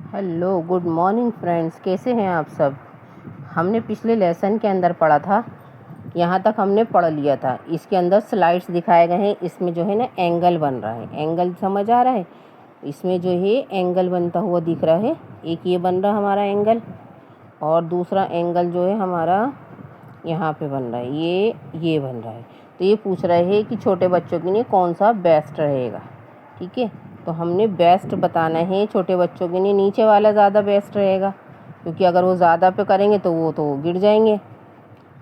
Hello, good morning friends. कैसे हैं आप सब। हमने पिछले लेसन के अंदर पढ़ा था, यहाँ तक हमने पढ़ लिया था। इसके अंदर स्लाइड्स दिखाए गए हैं। इसमें जो है ना एंगल बन रहा है। एंगल समझ आ रहा है। इसमें जो है एंगल बनता हुआ दिख रहा है। एक ये बन रहा हमारा एंगल, और दूसरा एंगल जो है हमारा यहाँ पे बन रहा है। ये बन रहा है। तो ये पूछ रहे हैं कि छोटे बच्चों के लिए कौन सा बेस्ट रहेगा। ठीक है, तो हमने बेस्ट बताना है। छोटे बच्चों के लिए नीचे वाला ज़्यादा बेस्ट रहेगा, क्योंकि अगर वो ज़्यादा पे करेंगे तो वो गिर जाएंगे।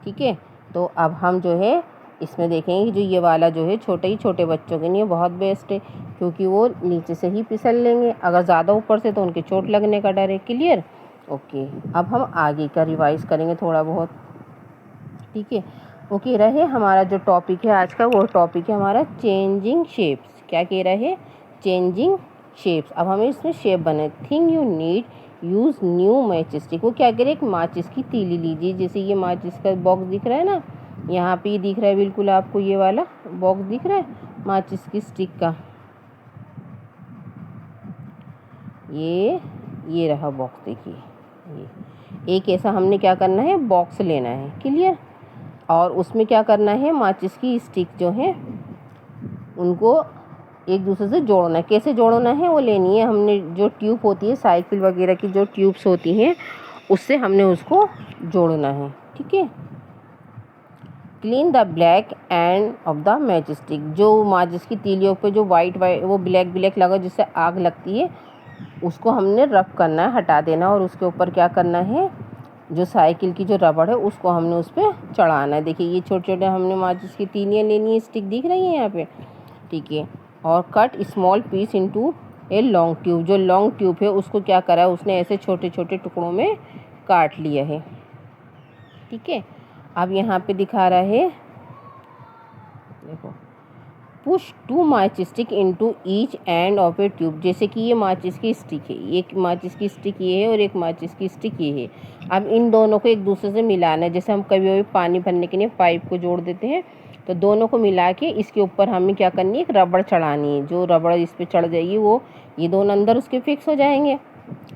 ठीक है, तो अब हम जो है इसमें देखेंगे कि जो ये वाला जो है छोटे बच्चों के लिए बहुत बेस्ट है, क्योंकि वो नीचे से ही फिसल लेंगे। अगर ज़्यादा ऊपर से तो उनके चोट लगने का डर है। क्लियर। ओके, अब हम आगे का रिवाइज करेंगे थोड़ा बहुत। ठीक है, ओके। रहे हमारा जो टॉपिक है आज का, वो टॉपिक है हमारा चेंजिंग शेप्स। क्या कह रहे हैं? Changing shapes. अब हमें इसमें शेप बने। Think you need use new matches stick. वो क्या कह रहे हैं? एक माचिस की तीली लीजिए। जैसे ये माचिस का बॉक्स दिख रहा है ना, यहाँ पे ये दिख रहा है बिल्कुल आपको, ये वाला बॉक्स दिख रहा है माचिस की स्टिक का। ये रहा बॉक्स, देखिए। ये एक ऐसा हमने क्या करना है, बॉक्स लेना है। क्लियर। और उसमें क्या करना है, माचिस की स्टिक जो है उनको एक दूसरे से जोड़ना है। कैसे जोड़ना है वो लेनी है हमने। जो ट्यूब होती है साइकिल वगैरह की, जो ट्यूब्स होती हैं, उससे हमने उसको जोड़ना है। ठीक है। Clean the black end of the match stick. जो माचिस की तीलियों पे जो वाइट वो ब्लैक लगा, जिससे आग लगती है, उसको हमने रब करना है, हटा देना। और उसके ऊपर क्या करना है, जो साइकिल की जो रबड़ है उसको हमने उस पर चढ़ाना है। देखिए ये छोटे छोटे हमने माचिस की तीलियाँ लेनी है। स्टिक दिख रही है यहाँ पे। ठीक है। और cut small piece into a long tube. जो लॉन्ग ट्यूब है उसको क्या करा है, उसने ऐसे छोटे छोटे टुकड़ों में काट लिया है। ठीक है। अब यहाँ पे दिखा रहा है, देखो, पुश टू माचिस stick into each end of A tube. जैसे कि ये माचिस की स्टिक है, एक माचिस की स्टिक ये है और एक माचिस की स्टिक ये है। अब इन दोनों को एक दूसरे से मिलाना है। जैसे हम कभी कभी पानी भरने के लिए पाइप को जोड़ देते हैं, तो दोनों को मिला के इसके ऊपर हमें क्या करनी है, एक रबड़ चढ़ानी है। जो रबड़ इस पर चढ़ जाएगी, वो ये दोनों अंदर उसके फिक्स हो जाएंगे।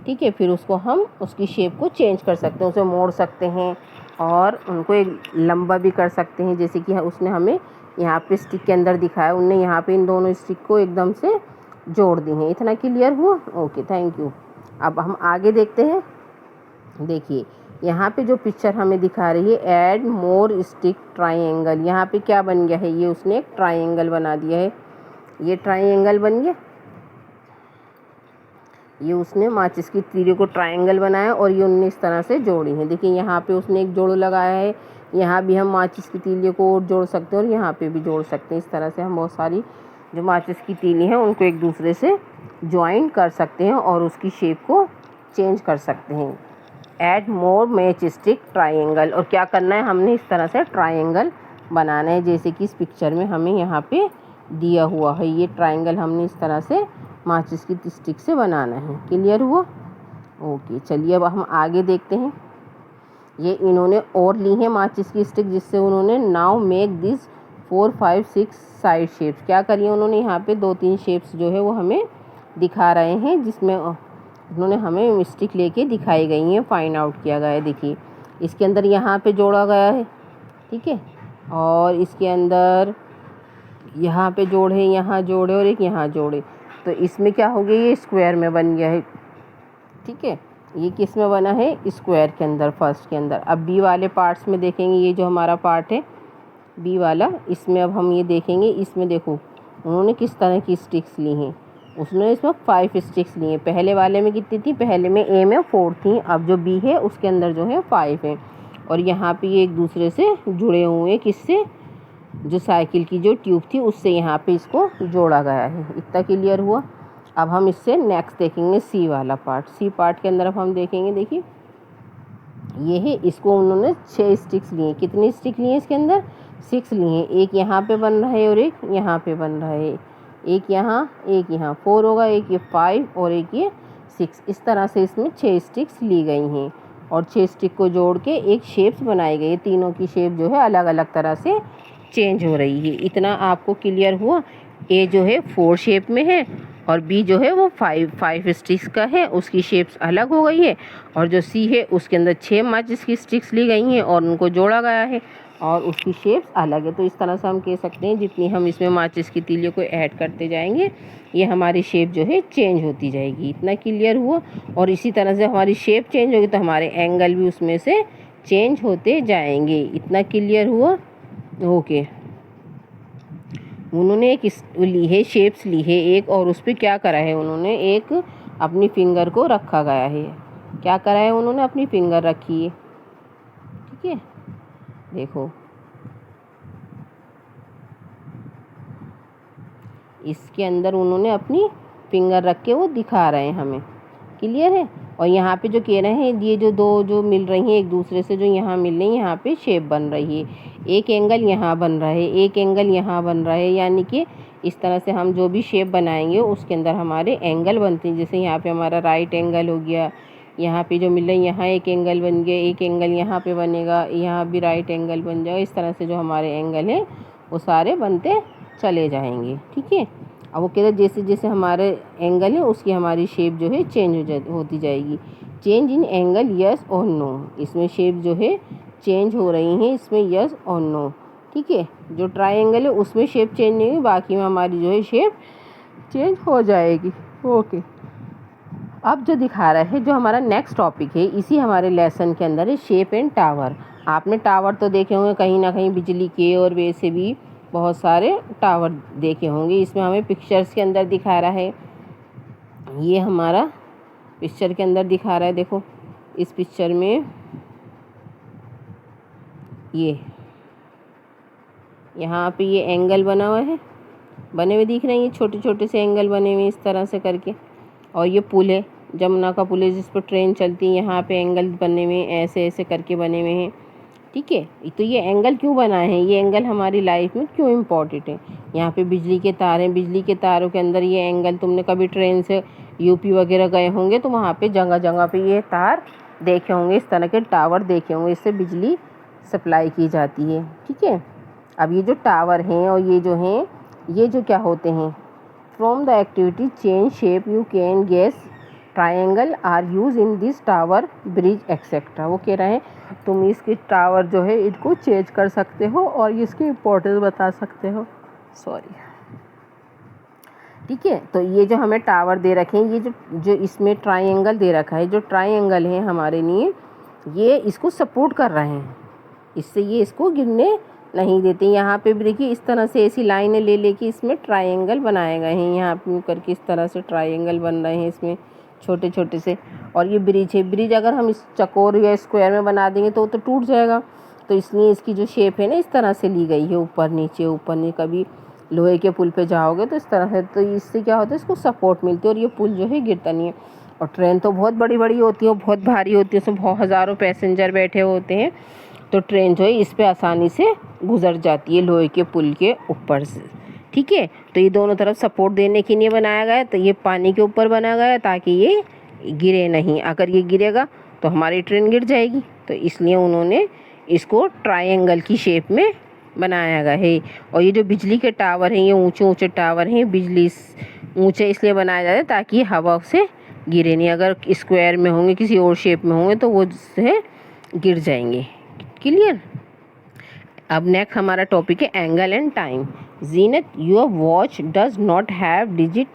ठीक है। फिर उसको हम उसकी शेप को चेंज कर सकते हैं, उसे मोड़ सकते हैं और उनको एक लंबा भी कर सकते हैं। जैसे कि उसने हमें यहाँ पे स्टिक के अंदर दिखाया, उनने यहाँ पे इन दोनों स्टिक को एकदम से जोड़ दी हैं। इतना क्लियर हुआ? Okay, thank you. अब हम आगे देखते हैं। देखिए यहाँ पे जो पिक्चर हमें दिखा रही है, ऐड मोर स्टिक ट्राइंगल। यहाँ पे क्या बन गया है, ये उसने एक ट्राइंगल बना दिया है। ये ट्राइंगल बन गया। ये उसने माचिस की तीलियों को ट्राइंगल बनाया और ये उन्होंने इस तरह से जोड़ी है। देखिए यहाँ पे उसने एक जोड़ लगाया है। यहाँ भी हम माचिस की तीलियों को जोड़ सकते हैं और यहाँ पे भी जोड़ सकते हैं। इस तरह से हम बहुत सारी जो माचिस की तीली हैं उनको एक दूसरे से ज्वाइन कर सकते हैं और उसकी शेप को चेंज कर सकते हैं। Add more match stick triangle. और क्या करना है, हमने इस तरह से ट्राइंगल बनाना है, जैसे कि इस पिक्चर में हमें यहाँ पे दिया हुआ है। ये ट्राइंगल हमने इस तरह से माचिस की स्टिक से बनाना है। क्लियर हुआ? ओके, चलिए अब हम आगे देखते हैं। ये इन्होंने और ली है माचिस की स्टिक, जिससे उन्होंने now make this 4, 5, 6 side shapes. क्या करिए उन्होंने, यहाँ पे 2-3 शेप्स जो है वो हमें दिखा रहे हैं, जिसमें उन्होंने हमें स्टिक लेके दिखाई गई हैं, फाइंड आउट किया गया है। देखिए इसके अंदर यहाँ पे जोड़ा गया है। ठीक है। और इसके अंदर यहाँ पे जोड़े, यहाँ जोड़े और एक यहाँ जोड़े, तो इसमें क्या हो गया, ये स्क्वायर में बन गया है। ठीक है। ये किस में बना है, स्क्वायर के अंदर, फर्स्ट के अंदर। अब बी वाले पार्ट्स में देखेंगे, ये जो हमारा पार्ट है बी वाला, इसमें अब हम ये देखेंगे। इसमें देखो उन्होंने किस तरह की स्टिक्स ली हैं। उसने इसमें 5 स्टिक्स ली हैं। पहले वाले में कितनी थी, पहले में ए में 4 थी। अब जो बी है उसके अंदर जो है 5 है। और यहाँ पे ये एक दूसरे से जुड़े हुए हैं। किससे? जो साइकिल की जो ट्यूब थी उससे यहाँ पे इसको जोड़ा गया है। इतना क्लियर हुआ? अब हम इससे नेक्स्ट देखेंगे सी वाला पार्ट। सी पार्ट के अंदर अब हम देखेंगे, देखिए ये है, इसको उन्होंने 6 स्टिक्स लिए। कितनी स्टिक लिए इसके अंदर? 6 लिए। एक यहाँ पे बन रहा है और एक यहाँ पे बन रहा है। एक यहाँ, एक यहाँ, 4 होगा। एक ये 5 और एक ये 6। इस तरह से इसमें 6 स्टिक्स ली गई हैं और 6 स्टिक को जोड़ के एक शेप्स बनाई गई है। तीनों की शेप जो है अलग अलग तरह से चेंज हो रही है। इतना आपको क्लियर हुआ? ए जो है 4 शेप में है और बी जो है वो 5 स्टिक्स का है, उसकी शेप्स अलग हो गई है। और जो सी है उसके अंदर 6 माचिस की स्टिक्स ली गई हैं और उनको जोड़ा गया है और उसकी शेप्स अलग है। तो इस तरह से हम कह सकते हैं जितनी हम इसमें माचिस की तीलियों को ऐड करते जाएंगे ये हमारी शेप जो है चेंज होती जाएगी। इतना क्लियर हुआ। और इसी तरह से हमारी शेप चेंज होगी तो हमारे एंगल भी उसमें से चेंज होते जाएंगे। इतना क्लियर हुआ। ओके, उन्होंने एक ली है, शेप्स ली है एक, और उस पर क्या करा है उन्होंने, एक अपनी फिंगर को रखा गया है। क्या करा है उन्होंने, अपनी फिंगर रखी है। ठीक है, देखो इसके अंदर उन्होंने अपनी फिंगर रख के वो दिखा रहे हैं हमें। क्लियर है। और यहाँ पे जो कह रहे हैं ये जो दो जो मिल रही हैं एक दूसरे से, जो यहाँ मिल रही हैं यहाँ पे शेप बन रही है। एक एंगल यहाँ बन रहा है, एक एंगल यहाँ बन रहा है, यानी कि इस तरह से हम जो भी शेप बनाएंगे उसके अंदर हमारे एंगल बनते हैं। जैसे यहाँ पे हमारा राइट एंगल हो गया, यहाँ पे जो मिल रहा है यहाँ एक एंगल बन गया, एक एंगल यहाँ पे बनेगा, यहाँ भी राइट एंगल बन जाएगा। इस तरह से जो हमारे एंगल हैं वो सारे बनते चले जाएंगे। ठीक है। अब वो कहते हैं जैसे जैसे हमारे एंगल है उसकी हमारी शेप जो है चेंज होती जाएगी। चेंज इन एंगल यस और नो, इसमें शेप जो है चेंज हो रही हैं इसमें यस और नो। ठीक है। जो ट्रायंगल है उसमें शेप चेंज नहीं हुई, बाकी में हमारी जो है शेप चेंज हो जाएगी। ओके, अब जो दिखा रहा है जो हमारा नेक्स्ट टॉपिक है इसी हमारे लेसन के अंदर है शेप एंड टावर। आपने टावर तो देखे होंगे कहीं ना कहीं बिजली के, और वैसे भी बहुत सारे टावर देखे होंगे। इसमें हमें पिक्चर्स के अंदर दिखा रहा है, ये हमारा पिक्चर के अंदर दिखा रहा है। देखो इस पिक्चर में ये यहाँ पे ये एंगल बना हुआ है, बने हुए दिख रहे हैं, ये छोटे छोटे से एंगल बने हुए इस तरह से करके। और ये पुल है, जमुना का पुल है जिस पर ट्रेन चलती है, यहाँ पे एंगल बने हुए ऐसे ऐसे करके बने हुए हैं। ठीक है। तो ये एंगल क्यों बनाए हैं, ये एंगल हमारी लाइफ में क्यों इम्पोर्टेंट है। यहाँ पे बिजली के तार हैं, बिजली के तारों के अंदर ये एंगल, तुमने कभी ट्रेन से यूपी वगैरह गए होंगे तो वहाँ पे जगह जगह पे ये तार देखे होंगे, इस तरह के टावर देखे होंगे, इससे बिजली सप्लाई की जाती है। ठीक है। अब ये जो टावर हैं और ये जो हैं ये जो क्या होते हैं, from the activity change shape you can guess triangle are use in this tower bridge etcetera. वो कह रहे हैं तुम इसके टावर जो है इनको चेंज कर सकते हो और इसकी इम्पोर्टेंस बता सकते हो। सॉरी। ठीक है। तो ये जो हमें टावर दे रखे हैं, ये जो इसमें ट्रायंगल दे रखा है, जो ट्रायंगल है हमारे लिए ये इसको सपोर्ट कर रहे हैं, इससे ये इसको गिरने नहीं देते। यहाँ पे भी देखिए इस तरह से ऐसी लाइनें ले लेके इसमें ट्रायंगल बनाए गए हैं, यहाँ पे करके इस तरह से ट्रायंगल बन रहे हैं इसमें छोटे छोटे से। और ये ब्रिज है, ब्रिज अगर हम इस चकोर या स्क्वायर में बना देंगे तो टूट जाएगा, तो इसलिए इसकी जो शेप है ना इस तरह से ली गई है, ऊपर नीचे ऊपर नीचे। कभी लोहे के पुल पे जाओगे तो इस तरह से, तो इससे क्या होता है इसको सपोर्ट मिलती है और ये पुल जो है गिरता नहीं है। और ट्रेन तो बहुत बड़ी बड़ी होती है, बहुत भारी होती है, उसमें बहुत हज़ारों पैसेंजर बैठे होते हैं, तो ट्रेन जो है इस पर आसानी से गुजर जाती है लोहे के पुल के ऊपर से। ठीक है। तो ये दोनों तरफ सपोर्ट देने के लिए बनाया गया है। तो ये पानी के ऊपर बनाया गया है ताकि ये गिरे नहीं, अगर ये गिरेगा तो हमारी ट्रेन गिर जाएगी, तो इसलिए उन्होंने इसको ट्रायंगल की शेप में बनाया गया है। और ये जो बिजली के टावर हैं ये ऊंचे ऊंचे टावर हैं, बिजली ऊंचे इसलिए बनाए जाते हैं ताकि ये हवा से गिरे नहीं, अगर स्क्वायर में होंगे किसी और शेप में होंगे तो वो जिससे गिर जाएंगे। क्लियर। अब नेक्स्ट हमारा टॉपिक है angle and time. Zeenat your watch does not have digit.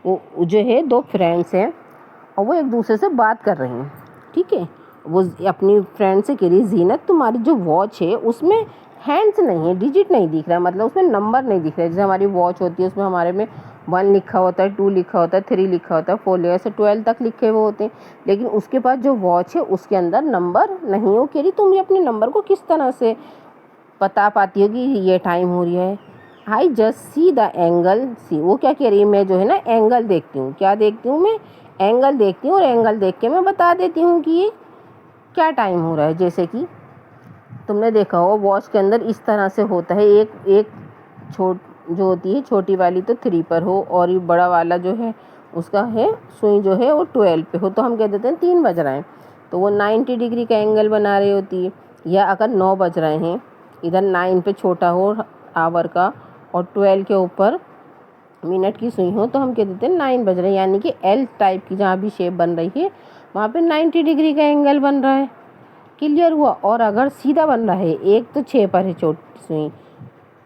वो जो है दो फ्रेंड्स हैं और वो एक दूसरे से बात कर रहे हैं। ठीक है। वो अपनी फ्रेंड से कह रही है जीनत तुम्हारी जो वॉच है उसमें हैंड्स नहीं है, डिजिट नहीं दिख रहा है, मतलब उसमें नंबर नहीं दिख रहा है। जैसे हमारी वॉच होती है उसमें हमारे में 1 लिखा होता है, 2 लिखा होता है, 3 लिखा होता है, 4 ऐसे 12 तक लिखे हुए होते हैं, लेकिन उसके पास जो वॉच है उसके अंदर नंबर नहीं हो। कह रही तुम ये अपने नंबर को किस तरह से बता पाती हो कि ये टाइम हो रही है। I just see the angle C. वो क्या कह रही है, मैं जो है ना एंगल देखती हूँ। क्या देखती हूँ मैं, एंगल देखती हूँ, और एंगल देख के मैं बता देती हूँ कि ये क्या टाइम हो रहा है। जैसे कि तुमने देखा हो वॉच के अंदर इस तरह से होता है, एक जो होती है छोटी वाली तो 3 पर हो, और ये बड़ा वाला जो है उसका है सुई जो है वो 12 पे हो, तो हम कह देते हैं 3 बज रहे हैं, तो वो 90 डिग्री का एंगल बना रही होती है। या अगर 9 बज रहे हैं, इधर 9 पे छोटा हो आवर का और 12 के ऊपर मिनट की सुई हो तो हम कह देते हैं 9 बज रहे हैं, यानी कि एल टाइप की जहाँ भी शेप बन रही है वहाँ पे 90 डिग्री का एंगल बन रहा है। क्लियर हुआ। और अगर सीधा बन रहा है, एक तो 6 पर है छोटी सुई,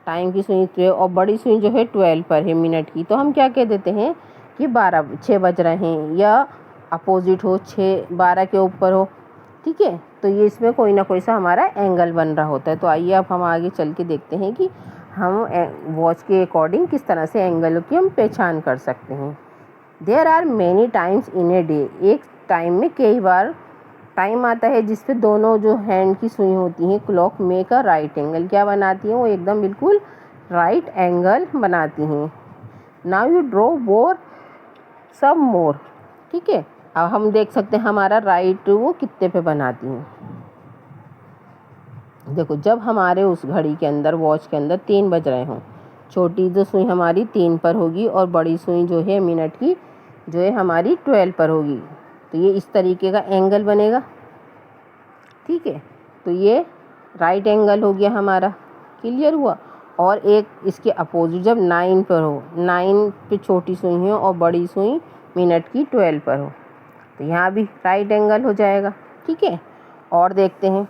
टाइम की सुई 12 और बड़ी सुई जो है 12 पर है मिनट की, तो हम क्या कह देते हैं कि 6 बज रहे हैं, या अपोजिट हो 12 के ऊपर हो। ठीक है, तो ये इसमें कोई ना कोई सा हमारा एंगल बन रहा होता है। तो आइए अब हम आगे चल के देखते हैं कि हम वॉच के अकॉर्डिंग किस तरह से एंगलों की हम पहचान कर सकते हैं। There are many times in a day, एक टाइम में कई बार टाइम आता है जिसपे दोनों जो हैंड की सुई होती हैं clock make a right angle, क्या बनाती हैं वो एकदम बिल्कुल राइट एंगल बनाती हैं। नाउ यू ड्रॉ मोर सम मोर। ठीक है, अब हम देख सकते हैं हमारा राइट वो कितने पे बनाती हैं। देखो, जब हमारे उस घड़ी के अंदर वॉच के अंदर 3 बज रहे हों, छोटी जो सुई हमारी 3 पर होगी और बड़ी सुई जो है मिनट की जो है हमारी 12 पर होगी। तो ये इस तरीके का एंगल बनेगा। ठीक है, तो ये राइट एंगल हो गया हमारा। क्लियर हुआ। और एक इसके अपोजिट जब 9 पर हो, 9 पे छोटी सुई हो और बड़ी सुई मिनट की 12 पर हो, तो यहाँ भी राइट एंगल हो जाएगा। ठीक है, और देखते हैं,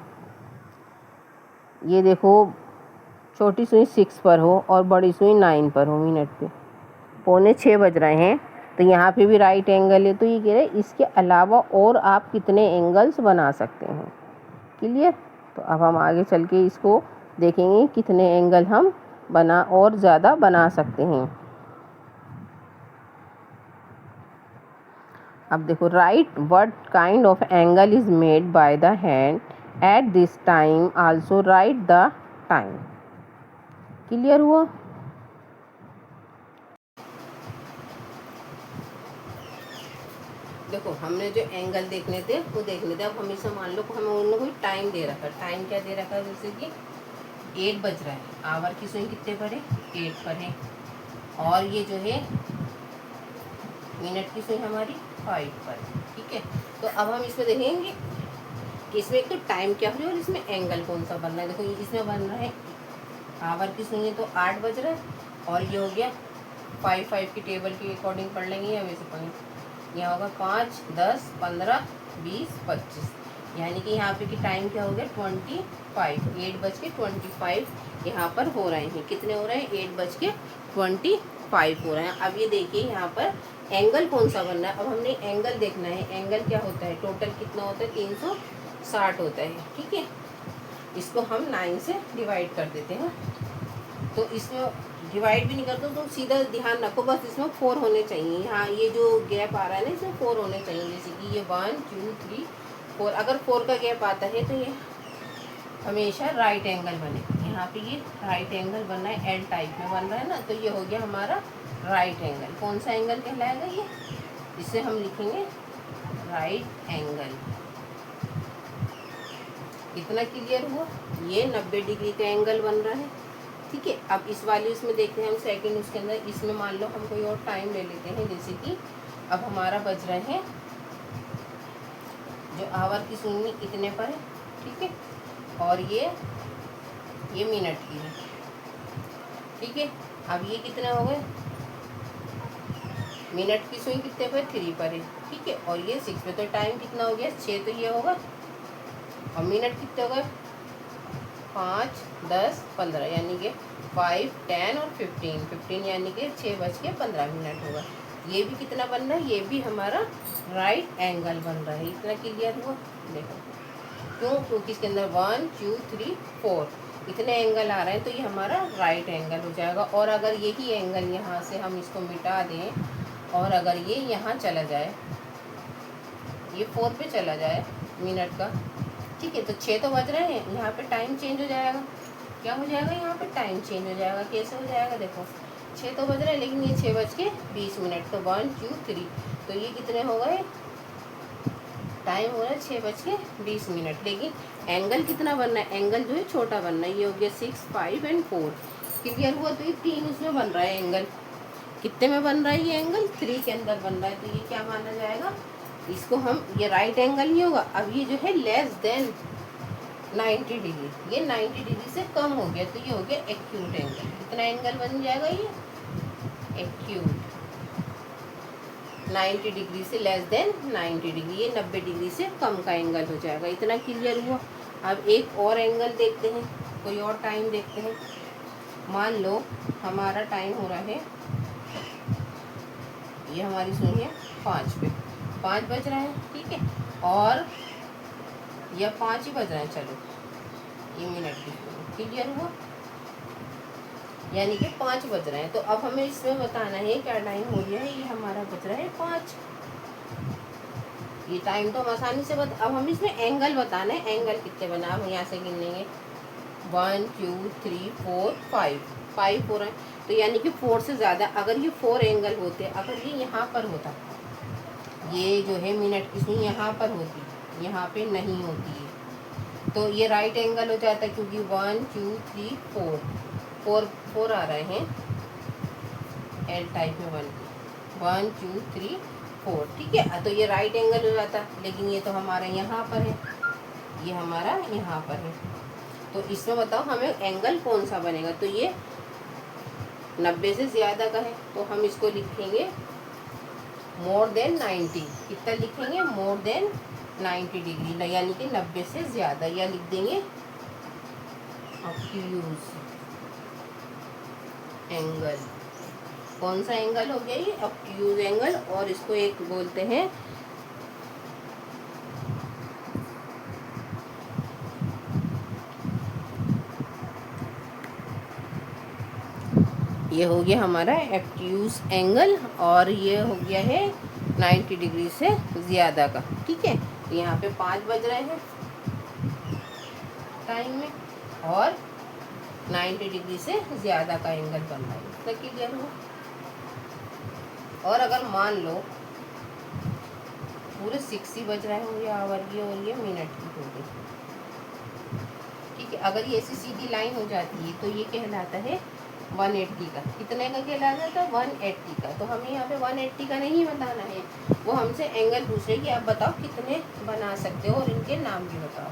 ये देखो छोटी सुई 6 पर हो और बड़ी सुई 9 पर हो मिनट पे, 5:45 बज रहे हैं, तो यहाँ पे भी राइट एंगल है। तो ये कह रहे हैं इसके अलावा और आप कितने एंगल्स बना सकते हैं। क्लियर। तो अब हम आगे चल के इसको देखेंगे कितने एंगल हम और ज़्यादा बना सकते हैं। अब देखो, right what kind of angle is made by the hand at this time, also right the time. Clear हुआ। देखो, हमने जो एंगल देखने थे वो देख लेते। अब हमेशा मान लो हमें उन्होंने कोई टाइम दे रखा है। टाइम क्या दे रखा है, जैसे कि 8 बज रहा है, आवर की सुई कितने पर है, 8 पर है, और ये जो है मिनट की सुई हमारी 5 पर है। ठीक है, तो अब हम इसमें देखेंगे कि इसमें एक तो टाइम क्या हो रहा है और इसमें एंगल कौन सा बन रहा है। देखो, इसमें बन रहा है आवर की सुई तो 8 बज रहा है, और ये हो गया 5 की टेबल के अकॉर्डिंग पढ़ लेंगे या वैसे पढ़ेंगे। यहाँ होगा 5, 10, 15, 20, 25, यानी कि यहाँ पे की टाइम क्या हो गया 25, 8:25 यहाँ पर हो रहे हैं। कितने हो रहे हैं, 8:25 हो रहे हैं। अब ये देखिए यहाँ पर एंगल कौन सा बन रहा है। अब हमने एंगल देखना है। एंगल क्या होता है, टोटल कितना होता है, 360 होता है। ठीक है, इसको हम 9 से डिवाइड कर देते हैं। तो इसमें डिवाइड भी नहीं करते तो सीधा ध्यान रखो, बस इसमें 4 होने चाहिए। यहाँ ये जो गैप आ रहा है ना, इसमें 4 होने चाहिए। जैसे कि ये 1, 2, 3, 4, अगर 4 का गैप आता है तो ये हमेशा राइट एंगल बने। यहाँ पे ये राइट एंगल बन रहा है, एल टाइप में बन रहा है ना, तो ये हो गया हमारा राइट एंगल। कौन सा एंगल कहलाएगा ये, इसे हम लिखेंगे राइट एंगल। इतना क्लियर हुआ। ये 90 डिग्री का एंगल बन रहा है। ठीक है, अब इस वाले उसमें देखते हैं हम सेकंड, उसके अंदर इसमें मान लो हम कोई और टाइम ले लेते हैं। जैसे कि अब हमारा बज रहे हैं, जो आवर की सुई इतने पर है। ठीक है, और ये मिनट की है। ठीक है, अब ये कितने हो गए, मिनट की सुई कितने पर, 3 पर है। ठीक है, और ये 6 पे, तो टाइम कितना हो गया 6, तो ये होगा, और मिनट कितने हो गए 5, 10, 15, यानी कि 5, 10 और 15 यानी कि 6:15 होगा। ये भी कितना बन रहा है, ये भी हमारा राइट एंगल बन रहा है। इतना क्लियर हुआ। देखो क्यों, क्योंकि इसके अंदर 1, 2, 3, 4 इतने एंगल आ रहे हैं, तो ये हमारा राइट एंगल हो जाएगा। और अगर यही एंगल यहाँ से हम इसको मिटा दें और अगर ये यहाँ चला जाए, ये 4 पे चला जाए मिनट का, ठीक है, तो 6 तो बज रहे हैं, यहाँ पे टाइम चेंज हो जाएगा। क्या हो जाएगा, यहाँ पे टाइम चेंज हो जाएगा। कैसे हो जाएगा, देखो 6 तो बज रहे हैं, लेकिन ये 6:20, तो 1, 2, 3, तो ये कितने हो गए, टाइम हो रहा है 6:20, लेकिन एंगल कितना बनना है, एंगल जो है छोटा बनना है। ये हो गया 6, 5 और 4। क्लियर हुआ। तो ये 3 उसमें बन रहा है एंगल। कितने में बन रहा है ये एंगल, 3 के अंदर बन रहा है। तो ये क्या माना जाएगा, इसको हम, ये राइट एंगल ही होगा। अब ये जो है लेस देन 90 डिग्री, ये 90 डिग्री से कम हो गया, तो ये हो गया एक्यूट एंगल। कितना एंगल बन जाएगा, ये एक्यूट, 90 डिग्री से लेस देन 90 डिग्री, ये 90 डिग्री से कम का एंगल हो जाएगा। इतना क्लियर हुआ। अब एक और एंगल देखते हैं, कोई और टाइम देखते हैं। मान लो हमारा टाइम हो रहा है, ये हमारी सुनिए 5 पे, 5 बज रहा है, ठीक है, और या 5 ही बज रहा है, चलो ये मिनट की क्लियर हुआ, यानी कि 5 बज रहे हैं। तो अब हमें इसमें बताना है क्या टाइम हो गया है, ये हमारा बज रहा है 5। ये टाइम तो हम आसानी से अब हम इसमें एंगल बताना है, एंगल कितने बना, हम यहाँ से गिन लेंगे 1 2 3 4 5 हो रहे हैं। तो यानी कि 4 से ज़्यादा, अगर ये 4 एंगल होते, अगर ये यहाँ पर होता, ये जो है मिनट की सुई यहाँ पर होती, यहाँ पे नहीं होती है, तो ये राइट एंगल हो जाता है, क्योंकि 1 2 3 4 आ रहे हैं एल टाइप में 1 2 3 4, ठीक है। तो ये राइट एंगल हो जाता, लेकिन ये तो हमारा यहाँ पर है, ये हमारा यहाँ पर है। तो इसमें बताओ हमें एंगल कौन सा बनेगा। तो ये 90 से ज़्यादा का है, तो हम इसको लिखेंगे मोर देन 90। कितना लिखेंगे, मोर देन 90 डिग्री, यानी कि 90 से ज़्यादा, या लिख देंगे ऑब्ट्यूज एंगल। कौन सा एंगल हो गया ये, ऑब्ट्यूज एंगल, और इसको एक बोलते हैं ये हो गया हमारा ऑब्ट्यूज एंगल, और ये हो गया है 90 डिग्री से ज़्यादा का, ठीक है। तो यहाँ पे 5 बज रहे हैं टाइम में, और 90 डिग्री से ज़्यादा का एंगल बन रहा है, तो क्लियर हो। और अगर मान लो पूरे 60 बज रहे होंगे आवर की, और ये मिनट की हो गई, ठीक है। अगर ये ऐसी सीधी लाइन हो जाती है तो ये कहलाता है 180 का। कितने का कहलाता था, 180 का। तो हमें यहाँ पे 180 का नहीं बताना है, वो हमसे एंगल पूछ रहे कि आप बताओ कितने बना सकते हो, और इनके नाम भी बताओ,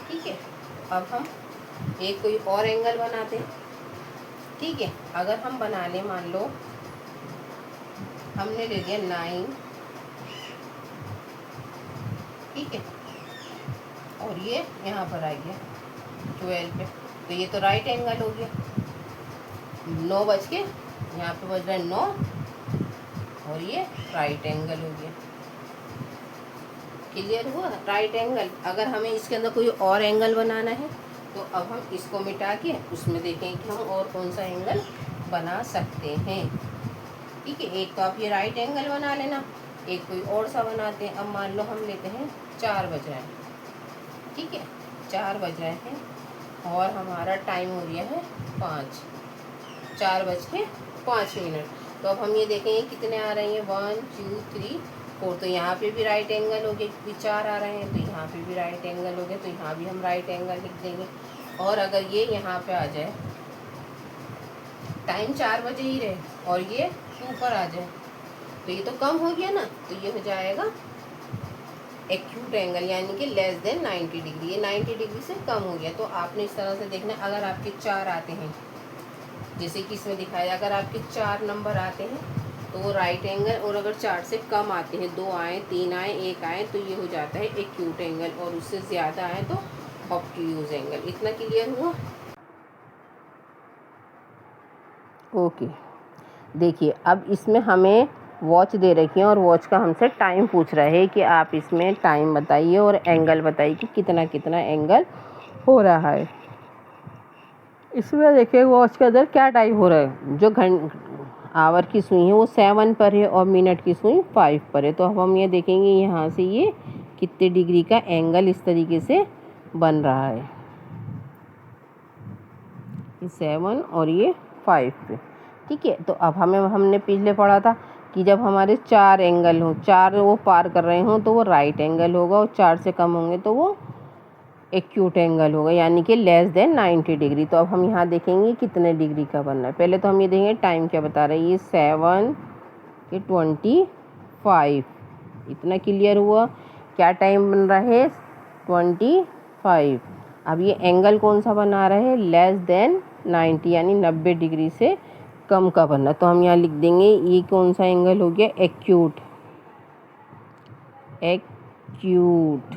ठीक है। अब हम एक कोई और एंगल बनाते हैं, ठीक है। अगर हम बना लें, मान लो हमने ले लिया 9, ठीक है, और ये यहाँ पर आ गया 12 पे, तो ये तो राइट एंगल हो गया। 9 बज के यहाँ पे बज रहा है 9, और ये राइट एंगल हो गया। क्लियर हुआ, राइट एंगल। अगर हमें इसके अंदर कोई और एंगल बनाना है, तो अब हम इसको मिटा के उसमें देखें कि हम और कौन सा एंगल बना सकते हैं, ठीक है। एक तो आप ये राइट एंगल बना लेना, एक कोई और सा बनाते हैं। अब मान लो हम लेते हैं 4 बज रहे हैं, ठीक है, 4 बज रहे हैं, और हमारा टाइम हो गया है 5, 4:05। तो अब हम ये देखेंगे कितने आ रहे हैं, 1 2 3 4। तो यहाँ पे भी राइट एंगल हो गया, क्योंकि 4 आ रहे हैं, तो यहाँ पे भी राइट एंगल हो गया, तो यहाँ भी हम राइट एंगल लिख देंगे। और अगर ये यहाँ पे आ जाए, टाइम 4 बजे ही रहे, और ये 2 पर आ जाए, तो ये तो कम हो गया ना, तो ये हो जाएगा एक्यूट एंगल, यानी कि लेस देन 90 डिग्री। ये 90 डिग्री से कम हो गया। तो आपने इस तरह से देखना, अगर आपके 4 आते हैं, जैसे कि इसमें दिखाया, अगर आपके 4 नंबर आते हैं तो वो राइट एंगल, और अगर 4 से कम आते हैं, 2 आए, 3 आए, 1 आए, तो ये हो जाता है एक्यूट एंगल, और उससे ज़्यादा आए तो ऑब्ट्यूज एंगल। इतना क्लियर हुआ। ओके, देखिए अब इसमें हमें वॉच दे रखी है, और वॉच का हमसे टाइम पूछ रहा है कि आप इसमें टाइम बताइए और एंगल बताइए कि कितना कितना एंगल हो रहा है। इसमें देखिए वॉच के अंदर क्या टाइम हो रहा है, जो आवर की सुई है वो 7 पर है, और मिनट की सुई 5 पर है। तो अब हम ये देखेंगे यहाँ से ये कितने डिग्री का एंगल इस तरीके से बन रहा है, ये 7 और ये 5 पे, ठीक है। तो अब हमने पहले पढ़ा था कि जब हमारे 4 एंगल हों, 4 वो पार कर रहे हों, तो वो राइट एंगल होगा, और 4 से कम होंगे तो वो एक्यूट एंगल होगा, यानी कि लेस देन 90 डिग्री। तो अब हम यहाँ देखेंगे कितने डिग्री का बनना है। पहले तो हम ये देखेंगे टाइम क्या बता रहे हैं, ये 7 के 25, इतना क्लियर हुआ। क्या टाइम बन रहा है, 25। अब ये एंगल कौन सा बना रहा है, लेस देन 90, यानी 90 डिग्री से कम का बनना, तो हम यहाँ लिख देंगे ये कौन सा एंगल हो गया, एक्यूट। एक्यूट,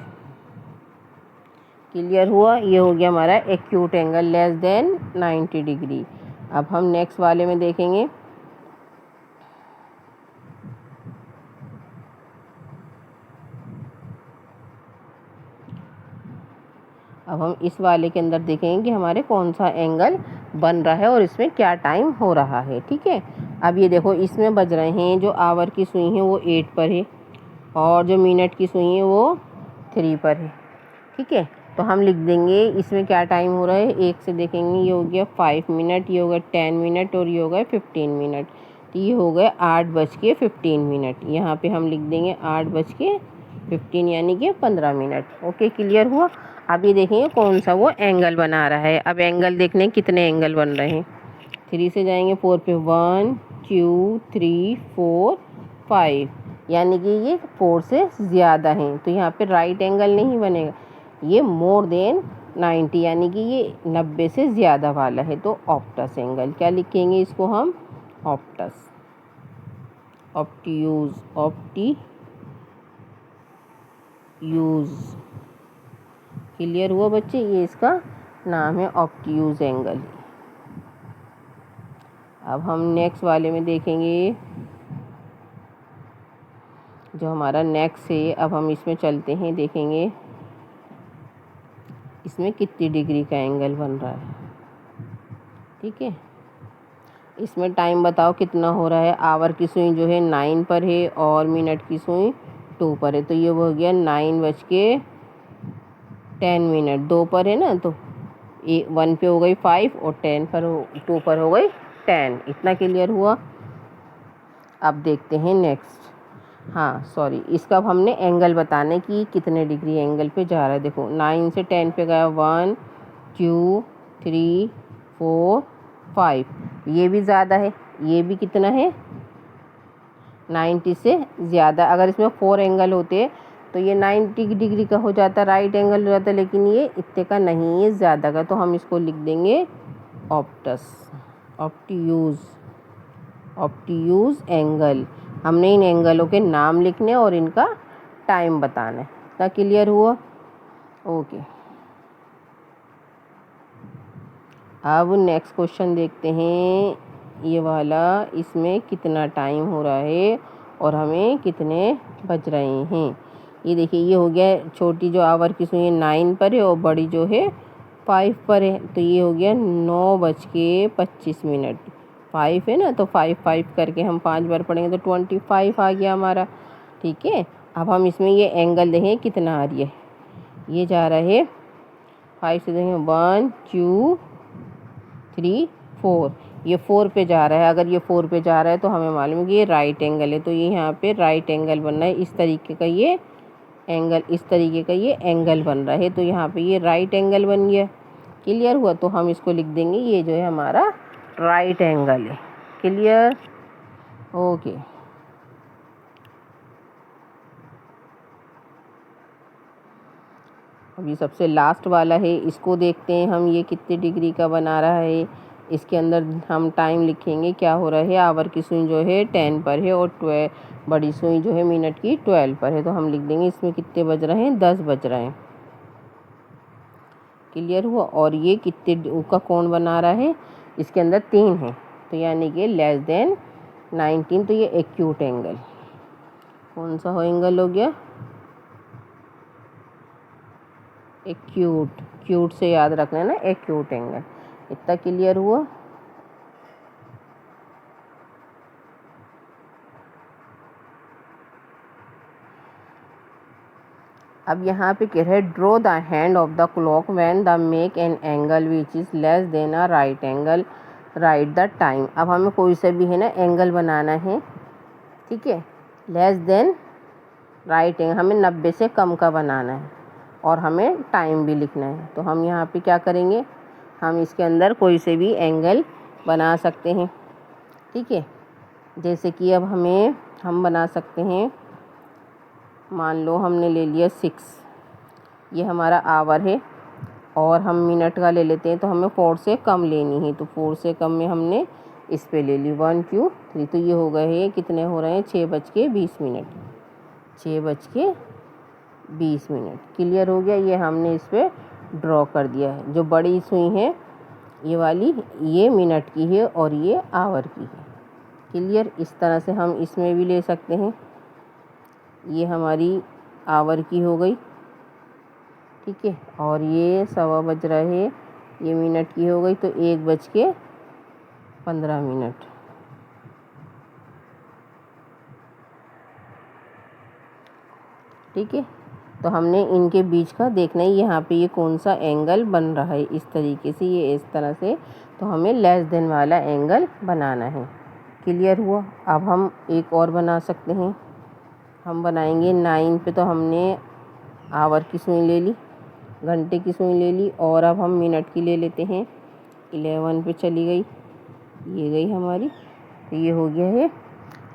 क्लियर हुआ, ये हो गया हमारा acute angle less than 90 degree. अब हम नेक्स्ट वाले में देखेंगे। अब हम इस वाले के अंदर देखेंगे कि हमारे कौन सा एंगल बन रहा है और इसमें क्या टाइम हो रहा है। ठीक है, अब ये देखो इसमें बज रहे हैं, जो आवर की सुई है वो 8 पर है और जो मिनट की सुई है वो 3 पर है। ठीक है, तो हम लिख देंगे इसमें क्या टाइम हो रहा है, एक से देखेंगे, ये हो गया 5 मिनट, ये हो गया 10 मिनट और ये हो गया 15 मिनट। तो ये हो गए 8:15। यहाँ पे हम लिख देंगे 8:15 यानी कि 15 मिनट। ओके, क्लियर हुआ। अब ये देखेंगे कौन सा वो एंगल बना रहा है। अब एंगल देखने कितने एंगल बन रहे हैं। 3 से जाएंगे 4 पे, 1 2 3 4 5, यानी कि ये 4 से ज़्यादा हैं, तो यहाँ पे राइट एंगल नहीं बनेगा, ये मोर देन 90 यानी कि ये 90 से ज़्यादा वाला है, तो ऑप्टस एंगल। क्या लिखेंगे इसको हम, ऑप्टस, ऑप्टियूज, ऑप्टियूज। क्लियर हुआ बच्चे, ये इसका नाम है ऑप्टियूज एंगल। अब हम नेक्स्ट वाले में देखेंगे जो हमारा नेक्स्ट है। अब हम इसमें चलते हैं, देखेंगे इसमें कितनी डिग्री का एंगल बन रहा है। ठीक है, इसमें टाइम बताओ कितना हो रहा है। आवर की सुई जो है 9 पर है और मिनट की सुई 2 पर है, तो ये हो गया 9:10। 2 पर है ना, तो 1 पे हो गई 5 और 2 पर हो गई 10। इतना क्लियर हुआ। अब देखते हैं नेक्स्ट। हाँ सॉरी, इसका अब हमने एंगल बताने की कितने डिग्री एंगल पे जा रहा है। देखो 9 से 10 पे गया, 1 2 3 4 5, ये भी ज़्यादा है, ये भी कितना है 90 से ज़्यादा। अगर इसमें 4 एंगल होते तो ये 90 डिग्री का हो जाता, राइट एंगल हो जाता, लेकिन ये इतने का नहीं है, ज़्यादा का, तो हम इसको लिख देंगे ऑप्टस, ऑप्टियूज, ऑप्टियूज एंगल। हमने इन एंगलों के नाम लिखने और इनका टाइम बताना है। क्या क्लियर हुआ। ओके, अब नेक्स्ट क्वेश्चन देखते हैं, ये वाला, इसमें कितना टाइम हो रहा है और हमें कितने बज रहे हैं। ये देखिए, ये हो गया, छोटी जो आवर की सुई 9 पर है और बड़ी जो है 5 पर है, तो ये हो गया 9:25। 5 है ना, तो 5 करके हम 5 बार पढ़ेंगे तो 25 आ गया हमारा। ठीक है, अब हम इसमें ये एंगल देखें कितना आ रही है। ये जा रहा है 5 से देखेंगे 1 2 3 4, ये 4 पे जा रहा है। अगर ये 4 पे जा रहा है तो हमें मालूम है कि ये राइट एंगल है, तो ये यहाँ पे राइट एंगल बन रहा है। इस तरीके का ये एंगल, इस तरीके का ये एंगल बन रहा है, तो यहाँ पे ये राइट एंगल बन गया। क्लियर हुआ, तो हम इसको लिख देंगे ये जो है हमारा राइट एंगल है। Clear, okay. अभी सबसे लास्ट वाला है, इसको देखते हैं हम, ये कितने डिग्री का बना रहा है। इसके अंदर हम टाइम लिखेंगे, क्या हो रहा है। आवर की सुई जो है 10 पर है और बड़ी सुई जो है मिनट की 12 पर है, तो हम लिख देंगे इसमें कितने बज रहे हैं, 10 बज रहे हैं। क्लियर हुआ। और ये कितने का कोण बना रहा है, इसके अंदर 3 है, तो यानी कि लेस देन 19, तो ये एक्यूट एंगल। कौन सा एंगल हो गया, एक्यूट, क्यूट से याद रखना ना, एक्यूट एंगल। इतना क्लियर हुआ। अब यहाँ पे कह रहे हैं, draw the hand of the clock when the make an angle which is less than a right angle, right the time. अब हमें कोई सा भी है ना एंगल बनाना है, ठीक है, लेस देन राइट एंगल, हमें 90 से कम का बनाना है और हमें टाइम भी लिखना है। तो हम यहाँ पे क्या करेंगे, हम इसके अंदर कोई से भी एंगल बना सकते हैं। ठीक है, जैसे कि अब हम बना सकते हैं, मान लो हमने ले लिया 6, ये हमारा आवर है और हम मिनट का ले लेते हैं, तो हमें 4 से कम लेनी है, तो 4 से कम में हमने इस पे ले ली 1 2 3। तो ये हो गए हैं, कितने हो रहे हैं, 6:20। 6:20। क्लियर हो गया। ये हमने इस पे ड्रॉ कर दिया है। जो बड़ी सुई है ये वाली, ये मिनट की है और ये आवर की है। क्लियर। इस तरह से हम इसमें भी ले सकते हैं। ये हमारी आवर की हो गई, ठीक है। और ये 1:15 बज रहे हैं, ये मिनट की हो गई। तो 1:15। ठीक है। तो हमने इनके बीच का देखना है, यहाँ पे ये कौन सा एंगल बन रहा है। इस तरीके से, ये इस तरह से। तो हमें लेस देन वाला एंगल बनाना है। क्लियर हुआ। अब हम एक और बना सकते हैं। हम बनाएंगे 9 पे। तो हमने आवर की सुई ले ली, घंटे की सुई ले ली, और अब हम मिनट की ले लेते हैं। 11 पे चली गई, ये गई हमारी। तो ये हो गया है।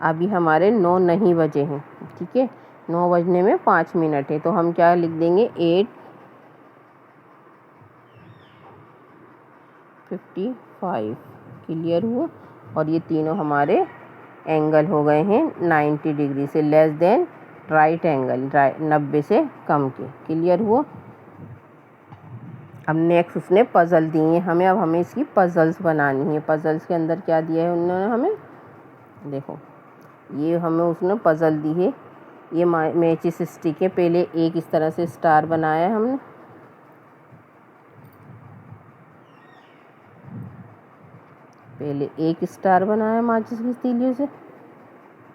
अभी हमारे 9 नहीं बजे हैं, ठीक है। 9 बजने में 5 मिनट है। तो हम क्या लिख देंगे, 8:55। क्लियर हुआ। और ये तीनों हमारे एंगल हो गए हैं 90 डिग्री से, लेस देन राइट एंगल, 90 से कम के। क्लियर हुआ। अब नेक्स्ट उसने पज़ल दिए हमें। अब हमें इसकी पज़ल्स बनानी है। पज़ल्स के अंदर क्या दिया है उन्होंने हमें, देखो ये हमें उसने पज़ल दी है। ये मैचिस स्टिक है। पहले एक इस तरह से स्टार बनाया है हमने, पहले एक स्टार बनाया माचिस की तीलियों से,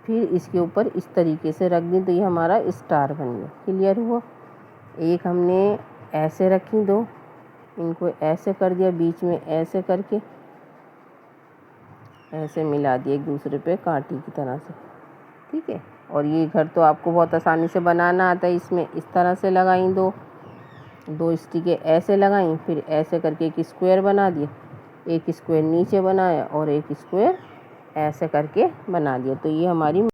फिर इसके ऊपर इस तरीके से रख दी। तो ये हमारा स्टार बन गया। क्लियर हुआ। एक हमने ऐसे रखी, दो इनको ऐसे कर दिया, बीच में ऐसे करके ऐसे मिला दिया एक दूसरे पे कांटी की तरह से, ठीक है। और ये घर तो आपको बहुत आसानी से बनाना आता है। इसमें इस तरह से लगाई, दो स्टिकें ऐसे लगाई, फिर ऐसे करके एक स्क्वायर बना दिया, एक स्क्वायर नीचे बनाया और एक स्क्वायर ऐसे करके बना दिया। तो ये हमारी